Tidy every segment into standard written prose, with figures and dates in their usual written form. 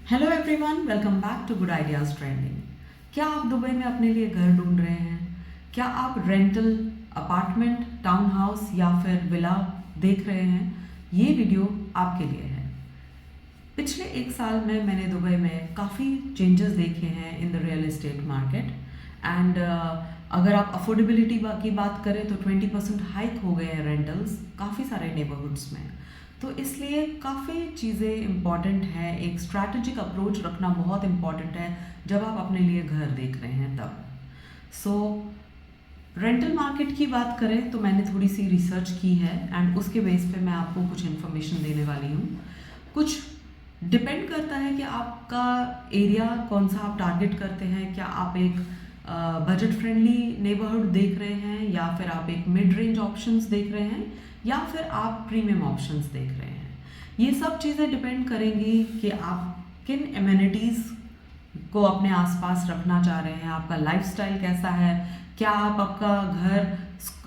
Hello everyone, welcome back to good ideas trending. क्या आप Dubai में अपने लिए घर ढूंढ रहे हैं? क्या आप रेंटल, अपार्टमेंट, टाउन हाउस या फिर विला देख रहे हैं? ये वीडियो आपके लिए है। पिछले एक साल में मैंने दुबई में काफ़ी चेंजेस देखे हैं in the real estate market and अगर आप अफोर्डेबिलिटी की बात करें तो 20% हाइक हो गए हैं रेंटल्स काफ़ी सारे नेबरहुड्स में। तो इसलिए काफ़ी चीज़ें इम्पॉर्टेंट हैं, एक स्ट्रैटेजिक अप्रोच रखना बहुत इम्पॉर्टेंट है जब आप अपने लिए घर देख रहे हैं तब। सो रेंटल मार्केट की बात करें तो मैंने थोड़ी सी रिसर्च की है एंड उसके बेस पे मैं आपको कुछ इन्फॉर्मेशन देने वाली हूँ। कुछ डिपेंड करता है कि आपका एरिया कौन सा आप टारगेट करते हैं। क्या आप एक बजट फ्रेंडली नेबरहुड देख रहे हैं या फिर आप एक मिड रेंज ऑप्शंस देख रहे हैं या फिर आप प्रीमियम ऑप्शंस देख रहे हैं। ये सब चीज़ें डिपेंड करेंगी कि आप किन एमिनिटीज़ को अपने आसपास रखना चाह रहे हैं, आपका लाइफस्टाइल कैसा है, क्या आप आपका घर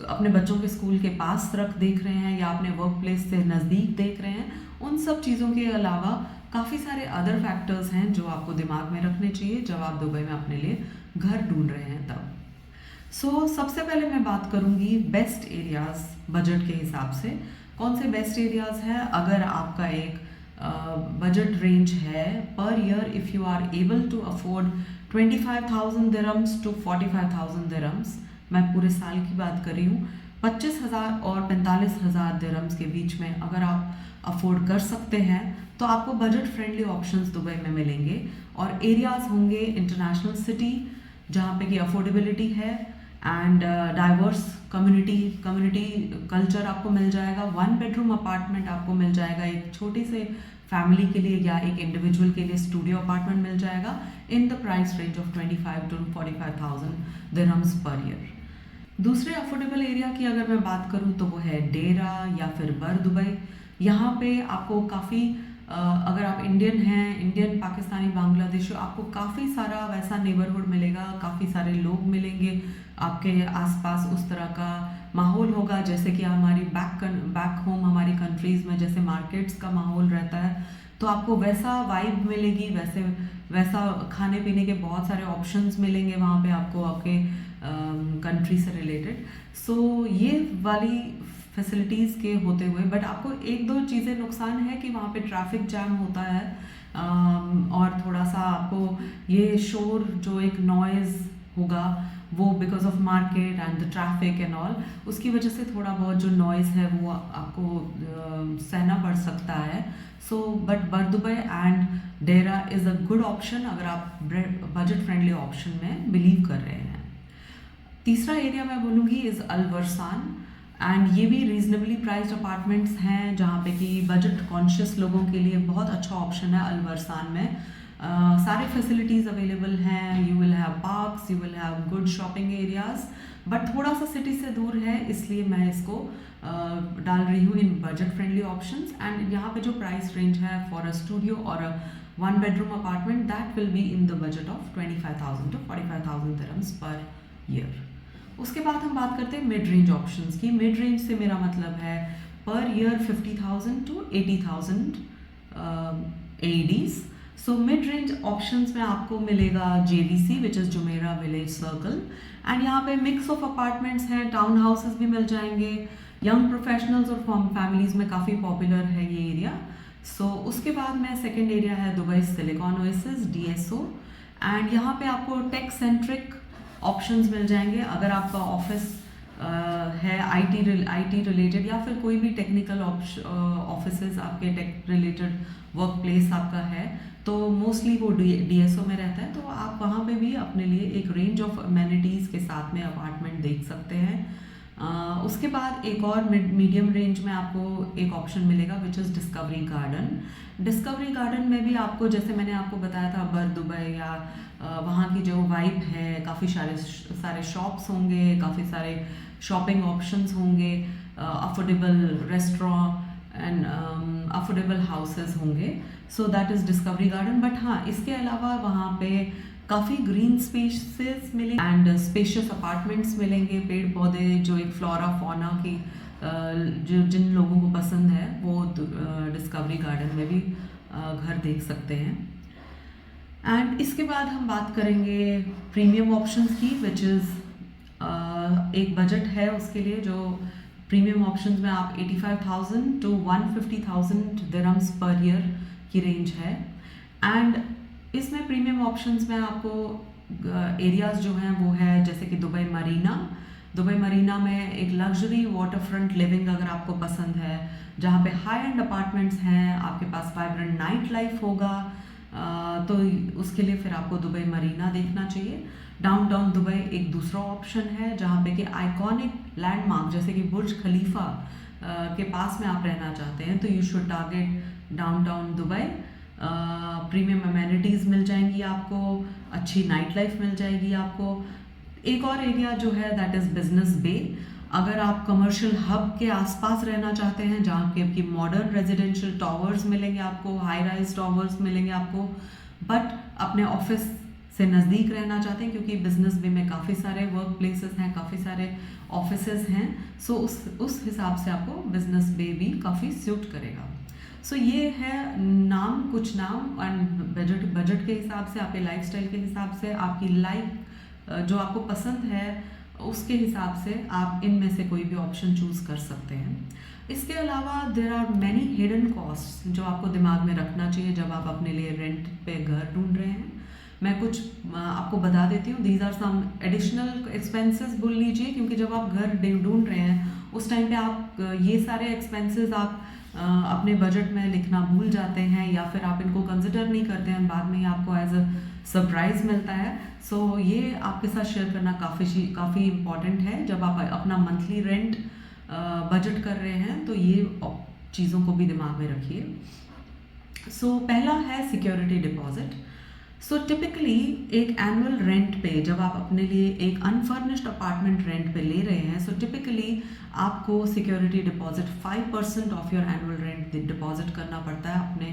अपने बच्चों के स्कूल के पास देख रहे हैं या अपने वर्क प्लेस से नज़दीक देख रहे हैं। उन सब चीज़ों के अलावा काफ़ी सारे अदर फैक्टर्स हैं जो आपको दिमाग में रखने चाहिए जब आप दुबई में अपने लिए घर ढूंढ रहे हैं तब। सबसे पहले मैं बात करूंगी बेस्ट एरियाज बजट के हिसाब से। कौन से बेस्ट एरियाज हैं? अगर आपका एक बजट रेंज है पर year, if you are able to afford 25,000 dirhams to 45,000 dirhams, मैं पूरे साल की बात कर रही हूँ, 25,000 और 45,000 दिरहम्स के बीच में अगर आप अफोर्ड कर सकते हैं तो आपको बजट फ्रेंडली ऑप्शंस दुबई में मिलेंगे और एरियाज होंगे इंटरनेशनल सिटी जहाँ पे कि अफोर्डेबिलिटी है एंड डाइवर्स कम्युनिटी कल्चर आपको मिल जाएगा। 1 बेडरूम अपार्टमेंट आपको मिल जाएगा, एक छोटी से फैमिली के लिए या एक इंडिविजुअल के लिए स्टूडियो अपार्टमेंट मिल जाएगा in the price range of 25 to 45,000 dirhams per year. दूसरे अफोर्डेबल एरिया की अगर मैं बात करूँ तो वो है डेरा या फिर बर दुबई। यहाँ पे आपको काफ़ी अगर आप इंडियन हैं, इंडियन, पाकिस्तानी, बांग्लादेशी, आपको काफ़ी सारा वैसा नेबरहुड मिलेगा, काफ़ी सारे लोग मिलेंगे आपके आसपास, उस तरह का माहौल होगा जैसे कि हमारी बैक होम हमारी कंट्रीज़ में जैसे मार्केट्स का माहौल रहता है। तो आपको वैसा वाइब मिलेगी, वैसा खाने पीने के बहुत सारे ऑप्शंस मिलेंगे वहाँ पे आपको आपके कंट्री से रिलेटेड। ये वाली फैसिलिटीज़ के होते हुए बट आपको एक दो चीज़ें नुकसान है कि वहाँ पे ट्रैफिक जैम होता है और थोड़ा सा आपको ये शोर जो एक नॉइज़ होगा वो because of market and the traffic and all, उसकी वजह से थोड़ा बहुत जो नॉइज़ है वो आपको सहना पड़ सकता है। बट बर Dubai and Dera is a good option अगर आप बजट फ्रेंडली ऑप्शन में बिलीव कर रहे हैं। तीसरा एरिया मैं बोलूँगी इज़ अल वर्सान एंड ये भी रीजनेबली प्राइस्ड अपार्टमेंट्स हैं जहाँ पे कि बजट कॉन्शियस लोगों के लिए बहुत अच्छा ऑप्शन है। अल वर्सान में सारे फैसिलिटीज़ अवेलेबल हैं, you will have parks, you will have good shopping areas, but थोड़ा सा सिटी से दूर है इसलिए मैं इसको डाल रही हूँ इन बजट फ्रेंडली ऑप्शंस। एंड यहाँ पे जो प्राइस रेंज है फॉर अ स्टूडियो और अ 1 bedroom apartment that will be in the budget of 25,000 to 45,000 dirhams per year. उसके बाद हम बात करते हैं मिड रेंज ऑप्शंस की। मिड रेंज से मेरा मतलब है पर year 50,000 to 80,000 AEDs। Mid range options में आपको मिलेगा JVC which is Jumeirah village circle and यहाँ पे मिक्स ऑफ अपार्टमेंट्स हैं, टाउन हाउसेस भी मिल जाएंगे। यंग प्रोफेशनल्स और फैमिलीज़ में काफ़ी पॉपुलर है ये एरिया। उसके बाद में सेकेंड एरिया है Dubai silicon oasis DSO and यहाँ पे आपको टेक सेंट्रिक ऑप्शंस मिल जाएंगे। अगर आपका ऑफिस है IT रिलेटेड या फिर कोई भी टेक्निकल ऑफिसेज आपके टेक रिलेटेड वर्क प्लेस आपका है तो मोस्टली वो DSO में रहता है, तो आप वहाँ पे भी अपने लिए एक रेंज ऑफ अमेनिटीज़ के साथ में अपार्टमेंट देख सकते हैं। उसके बाद एक और मीडियम रेंज में आपको एक ऑप्शन मिलेगा which is Discovery garden. Discovery garden में भी आपको जैसे मैंने आपको बताया था बर दुबई या वहाँ की जो वाइब है, काफ़ी सारे शॉप्स होंगे, काफ़ी सारे शॉपिंग ऑप्शंस होंगे, affordable restaurant and affordable houses होंगे। That is Discovery Garden. But हाँ, इसके अलावा वहाँ पे काफ़ी ग्रीन स्पेसेस मिलेंगे एंड स्पेशियस अपार्टमेंट्स मिलेंगे, पेड़ पौधे, जो एक फ्लोरा फौना की जो जिन लोगों को पसंद है वो डिस्कवरी गार्डन में भी घर देख सकते हैं। एंड इसके बाद हम बात करेंगे प्रीमियम ऑप्शंस की, विच इज़ एक बजट है उसके लिए, जो प्रीमियम ऑप्शंस में आप 85,000 टू 150,000 दिरहम्स पर ईयर की रेंज है। एंड इसमें प्रीमियम ऑप्शंस में आपको एरियाज़ जो हैं वो है जैसे कि दुबई मरीना। दुबई मरीना में एक लग्जरी वाटर फ्रंट लिविंग अगर आपको पसंद है, जहाँ पे हाई एंड अपार्टमेंट्स हैं, आपके पास वाइब्रेंट नाइट लाइफ होगा, तो उसके लिए फिर आपको दुबई मरीना देखना चाहिए। डाउनटाउन दुबई एक दूसरा ऑप्शन है, जहाँ पे कि आइकॉनिक लैंडमार्क जैसे कि बुर्ज खलीफा के पास में आप रहना चाहते हैं, तो you should target downtown Dubai. Premium amenities मिल जाएंगी आपको, अच्छी नाइट लाइफ मिल जाएगी आपको। एक और एरिया जो है दैट इज़ बिजनेस बे। अगर आप कमर्शियल हब के आसपास रहना चाहते हैं, जहाँ के आपकी मॉडर्न रेजिडेंशियल टावर्स मिलेंगे आपको, हाई राइज टावर्स मिलेंगे आपको, बट अपने ऑफिस से नज़दीक रहना चाहते हैं, क्योंकि बिजनेस बे में काफ़ी सारे वर्क प्लेसेस हैं, काफ़ी सारे ऑफिसेज हैं, सो उस हिसाब से आपको बिजनेस बे भी काफ़ी सूट करेगा। सो ये है नाम, कुछ नाम, एंड बजट के हिसाब से, आपके लाइफस्टाइल के हिसाब से, आपकी लाइफ जो आपको पसंद है उसके हिसाब से आप इनमें से कोई भी ऑप्शन चूज़ कर सकते हैं। इसके अलावा there are many hidden cost जो आपको दिमाग में रखना चाहिए जब आप अपने लिए रेंट पे घर ढूंढ रहे हैं। मैं कुछ आपको बता देती हूँ। These are some additional expenses बोल लीजिए, क्योंकि जब आप घर ढूंढ रहे हैं उस टाइम पे आप ये सारे एक्सपेंसेस आप अपने बजट में लिखना भूल जाते हैं, या फिर आप इनको कंसिडर नहीं करते हैं, बाद में ही आपको एज अ सरप्राइज मिलता है। सो ये आपके साथ शेयर करना काफ़ी इम्पॉर्टेंट है। जब आप अपना मंथली रेंट बजट कर रहे हैं तो ये चीज़ों को भी दिमाग में रखिए। सो पहला है सिक्योरिटी डिपॉजिट। सो टिपिकली एक एनुअल रेंट पे जब आप अपने लिए एक अनफर्निश्ड अपार्टमेंट रेंट पे ले रहे हैं, सो टिपिकली आपको security deposit 5% of your annual rent deposit करना पड़ता है अपने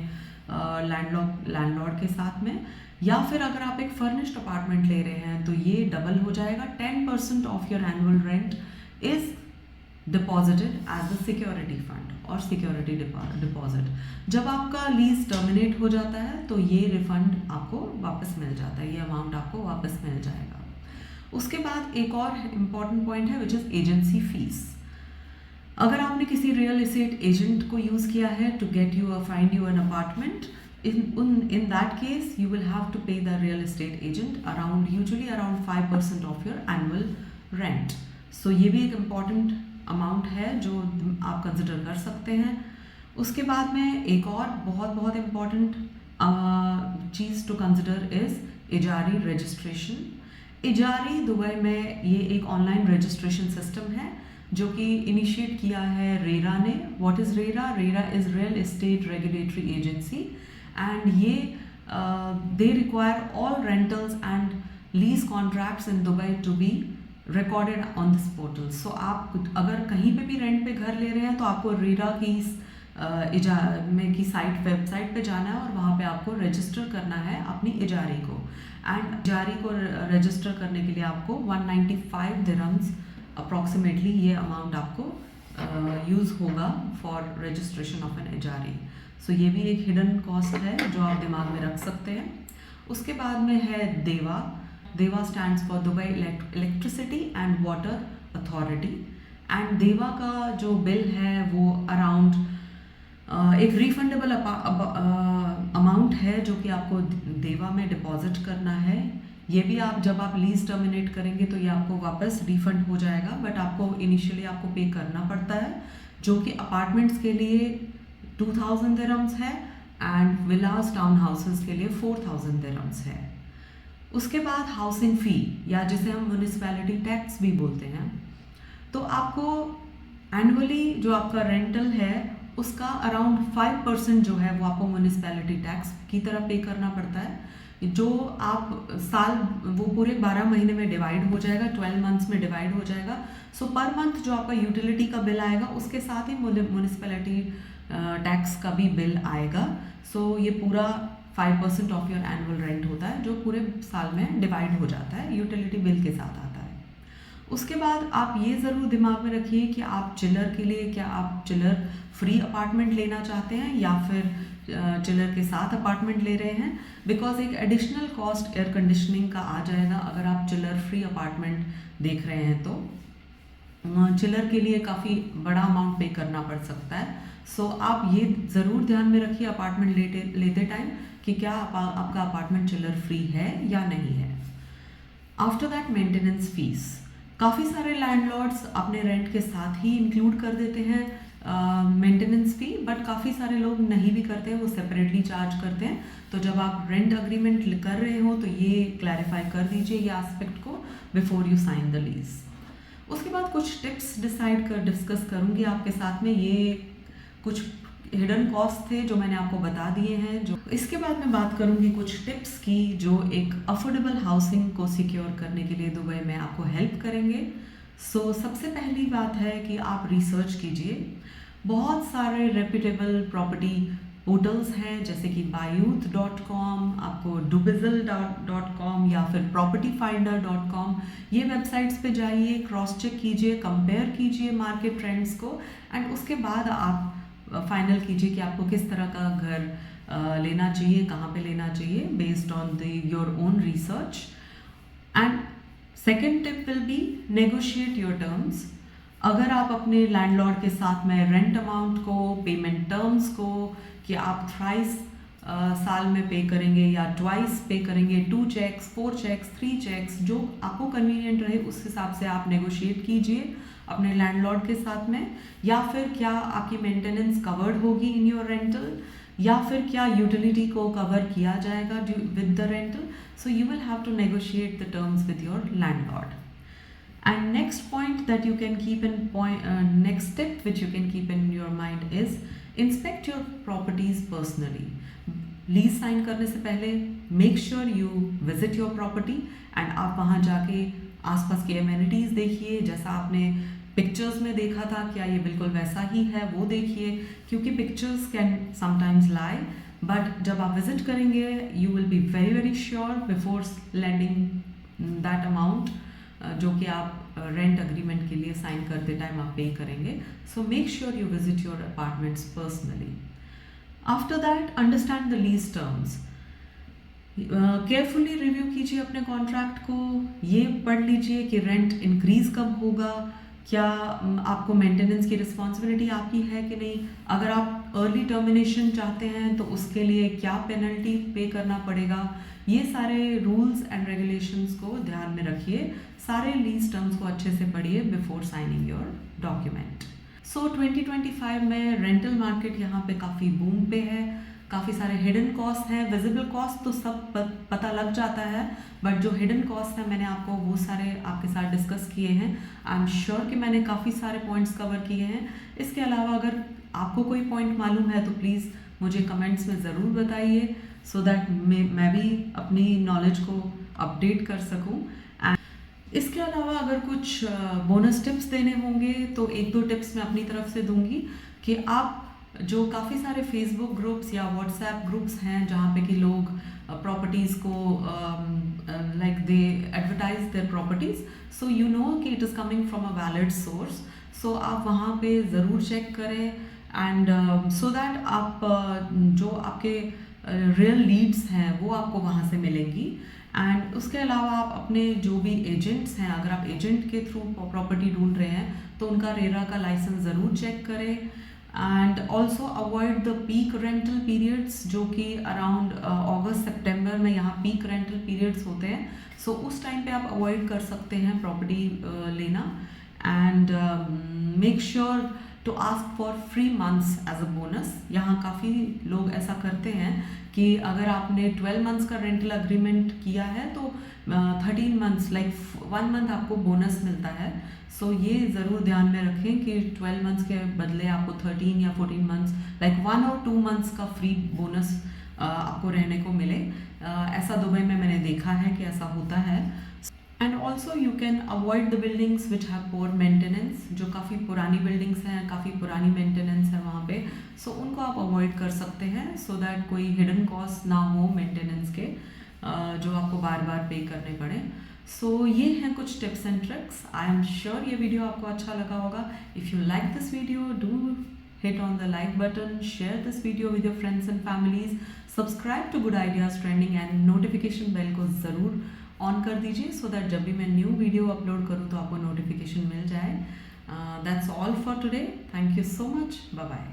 लैंडलॉर्ड के साथ में। या फिर अगर आप एक फर्निश्ड अपार्टमेंट ले रहे हैं तो ये डबल हो जाएगा, 10% of your annual rent is deposited as the security fund और सिक्योरिटी डिपॉजिट। जब आपका लीज टर्मिनेट हो जाता है तो ये रिफंड आपको वापस मिल जाता है, ये अमाउंट आपको वापस मिल जाएगा। उसके बाद एक और इम्पॉर्टेंट पॉइंट है विच इज़ एजेंसी फीस। अगर आपने किसी रियल एस्टेट एजेंट को यूज़ किया है to get you find you an apartment, in that case you will have to pay the real estate agent usually around 5% of your annual rent. So ये भी एक important amount है जो आप consider कर सकते हैं। उसके बाद में एक और बहुत important cheese to consider is Hazari registration। Hazari Dubai में ये एक ऑनलाइन रजिस्ट्रेशन सिस्टम है जो कि इनिशिएट किया है रेरा ने। What is RERA? RERA is real estate regulatory agency, and ये they require all rentals and lease contracts in Dubai to be recorded on this portal. So आप अगर कहीं पे भी रेंट पे घर ले रहे हैं तो आपको रेरा की वेबसाइट पे जाना है और वहाँ पे आपको रजिस्टर करना है अपनी इजारी को। एंड इजारी को रजिस्टर करने के लिए आपको 195 दिरहम्स अप्रॉक्सीमेटली ये अमाउंट आपको यूज़ होगा for registration of an Ejari. So ये भी एक हिडन कॉस्ट है जो आप दिमाग में रख सकते हैं। उसके बाद में है देवा। देवा stands for Dubai electricity and water authority. And देवा का जो बिल है वो अराउंड एक रिफंडेबल अमाउंट है जो कि आपको देवा में डिपॉजिट करना है। ये भी आप जब आप लीज टर्मिनेट करेंगे तो ये आपको वापस रिफंड हो जाएगा, बट आपको इनिशियली आपको पे करना पड़ता है, जो कि अपार्टमेंट्स के लिए 2000 दिरहम्स है एंड विलास टाउन हाउसेस के लिए 4000 दिरहम्स है। उसके बाद हाउसिंग फ़ी या जिसे हम म्यूनिसिपैलिटी टैक्स भी बोलते हैं, तो आपको एनुअली जो आपका रेंटल है उसका अराउंड 5% जो है वो आपको म्यूनिसिपैलिटी टैक्स की तरह पे करना पड़ता है, जो आप वो पूरे 12 महीने में डिवाइड हो जाएगा, 12 मंथ्स में डिवाइड हो जाएगा। सो पर मंथ जो आपका यूटिलिटी का बिल आएगा उसके साथ ही म्यूनिसिपैलिटी टैक्स का भी बिल आएगा। सो ये पूरा 5% ऑफ योर एनुअल रेंट होता है जो पूरे साल में डिवाइड हो जाता है, यूटिलिटी बिल के साथ आता है। उसके बाद आप ये ज़रूर दिमाग में रखिए कि आप चिलर के लिए क्या आप चिलर फ्री अपार्टमेंट लेना चाहते हैं या फिर चिलर के साथ अपार्टमेंट ले रहे हैं, बिकॉज एक एडिशनल कॉस्ट एयर कंडीशनिंग का आ जाएगा अगर आप चिलर फ्री अपार्टमेंट देख रहे हैं तो चिलर के लिए काफ़ी बड़ा अमाउंट पे करना पड़ सकता है। सो आप ये ज़रूर ध्यान में रखिए अपार्टमेंट लेते टाइम कि क्या आपका अपार्टमेंट चिलर फ्री है या नहीं है। आफ्टर दैट मेंटेनेंस फीस, काफ़ी सारे लैंडलॉर्ड्स अपने रेंट के साथ ही इंक्लूड कर देते हैं मेंटेनेंस फी, बट काफ़ी सारे लोग नहीं भी करते हैं, वो सेपरेटली चार्ज करते हैं। तो जब आप रेंट अग्रीमेंट कर रहे हो तो ये क्लैरिफाई कर दीजिए ये एस्पेक्ट को before you sign the lease. उसके बाद कुछ टिप्स डिस्कस करूँगी आपके साथ में। ये कुछ हिडन कॉस्ट थे जो मैंने आपको बता दिए हैं। जो इसके बाद मैं बात करूँगी कुछ टिप्स की जो एक अफोर्डेबल हाउसिंग को सिक्योर करने के लिए दुबई में आपको हेल्प करेंगे। सबसे पहली बात है कि आप रिसर्च कीजिए। बहुत सारे रेप्यूटेबल प्रॉपर्टी पोर्टल्स हैं जैसे कि buyouth.com, आपको dubizzle.com या फिर propertyfinder.com। ये वेबसाइट्स पे जाइए, क्रॉस चेक कीजिए, कंपेयर कीजिए मार्केट ट्रेंड्स को, एंड उसके बाद आप फाइनल कीजिए कि आपको किस तरह का घर लेना चाहिए, कहाँ पे लेना चाहिए, based on your own research. And second tip will be negotiate your terms. अगर आप अपने लैंडलॉर्ड के साथ में रेंट अमाउंट को, पेमेंट टर्म्स को, कि आप थ्राइस साल में पे करेंगे या ट्वाइस पे करेंगे, 2 चेक्स, 4 चेक्स, 3 चेक्स, जो आपको कन्वीनियंट रहे उस हिसाब से आप नेगोशिएट कीजिए अपने लैंडलॉर्ड के साथ में। या फिर क्या आपकी मेंटेनेंस कवर्ड होगी इन योर रेंटल, या फिर क्या यूटिलिटी को कवर किया जाएगा with the rental. So you will have to negotiate the terms with your landlord. And next point that you can keep in next tip which you can keep in your mind is inspect your properties personally. Lease sign करने से पहले make sure you visit your property and आप वहाँ जाके आसपास के amenities देखिए, जैसा आपने पिक्चर्स में देखा था क्या ये बिल्कुल वैसा ही है वो देखिए, क्योंकि pictures can sometimes lie, but जब आप विजिट करेंगे you will be very very sure before landing that amount जो कि आप रेंट अग्रीमेंट के लिए साइन करते टाइम आप पे करेंगे। So make sure you visit your apartments personally. After that understand the lease terms. Carefully review कीजिए अपने कॉन्ट्रैक्ट को, ये पढ़ लीजिए कि रेंट इंक्रीज कब होगा, क्या आपको मेंटेनेंस की रिस्पॉन्सिबिलिटी आपकी है कि नहीं, अगर आप अर्ली टर्मिनेशन चाहते हैं तो उसके लिए क्या पेनल्टी पे करना पड़ेगा। ये सारे रूल्स एंड रेगुलेशंस को ध्यान में रखिए, सारे लीज टर्म्स को अच्छे से पढ़िए बिफोर साइनिंग योर डॉक्यूमेंट। 2025 में रेंटल मार्केट यहाँ पे काफ़ी बूम पे है, काफ़ी सारे हिडन कॉस्ट हैं। विजिबल कॉस्ट तो सब पता लग जाता है, बट जो हिडन कॉस्ट है मैंने आपको वो सारे आपके साथ डिस्कस किए हैं। आई एम श्योर कि मैंने काफ़ी सारे पॉइंट्स कवर किए हैं। इसके अलावा अगर आपको कोई पॉइंट मालूम है तो प्लीज़ मुझे कमेंट्स में ज़रूर बताइए, सो दैट मैं भी अपनी नॉलेज को अपडेट कर सकूं। इसके अलावा अगर कुछ बोनस टिप्स देने होंगे तो 1-2 टिप्स मैं अपनी तरफ से दूंगी कि आप जो काफ़ी सारे फेसबुक ग्रुप्स या व्हाट्सएप ग्रुप्स हैं जहाँ पे कि लोग प्रॉपर्टीज़ को like they advertise their properties, so you know कि it is coming from a valid source. So आप वहाँ पे ज़रूर चेक करें एंड सो दैट आप जो आपके रियल लीड्स हैं वो आपको वहाँ से मिलेंगी। एंड उसके अलावा आप अपने जो भी एजेंट्स हैं, अगर आप एजेंट के थ्रू प्रॉपर्टी ढूंढ रहे हैं तो उनका रेरा का लाइसेंस ज़रूर चेक करें। And also avoid the peak rental periods, जो कि अराउंड अगस्त सितंबर में यहाँ पीक रेंटल पीरियड्स होते हैं। सो उस टाइम पे आप अवॉइड कर सकते हैं प्रॉपर्टी लेना। And make sure to ask for free months as a bonus. यहाँ काफ़ी लोग ऐसा करते हैं कि अगर आपने 12 मंथ्स का रेंटल अग्रीमेंट किया है तो 13 मंथ्स लाइक 1 मंथ आपको बोनस मिलता है। सो ये ज़रूर ध्यान में रखें कि 12 मंथ्स के बदले आपको 13 या 14 मंथ्स लाइक 1 और 2 मंथ्स का फ्री बोनस आपको रहने को मिले। ऐसा दुबई में मैंने देखा है कि ऐसा होता है। And also you can avoid the buildings which have poor maintenance, जो काफ़ी पुरानी बिल्डिंग्स हैं, काफ़ी पुरानी मेंटेनेंस है वहाँ पे। सो उनको आप अवॉइड कर सकते हैं सो दैट कोई हिडन कॉस्ट ना हो मेंटेनेंस के जो आपको बार बार पे करने पड़े। सो ये हैं कुछ tips and tricks. I am sure ये वीडियो आपको अच्छा लगा होगा। If you like this video do hit on the like button, share this video with your friends and families, subscribe to good ideas trending and notification bell को ज़रूर on कर दीजिए so that जब भी मैं न्यू वीडियो अपलोड करूँ तो आपको नोटिफिकेशन मिल जाए. That's all for today. Thank you so much. Bye bye.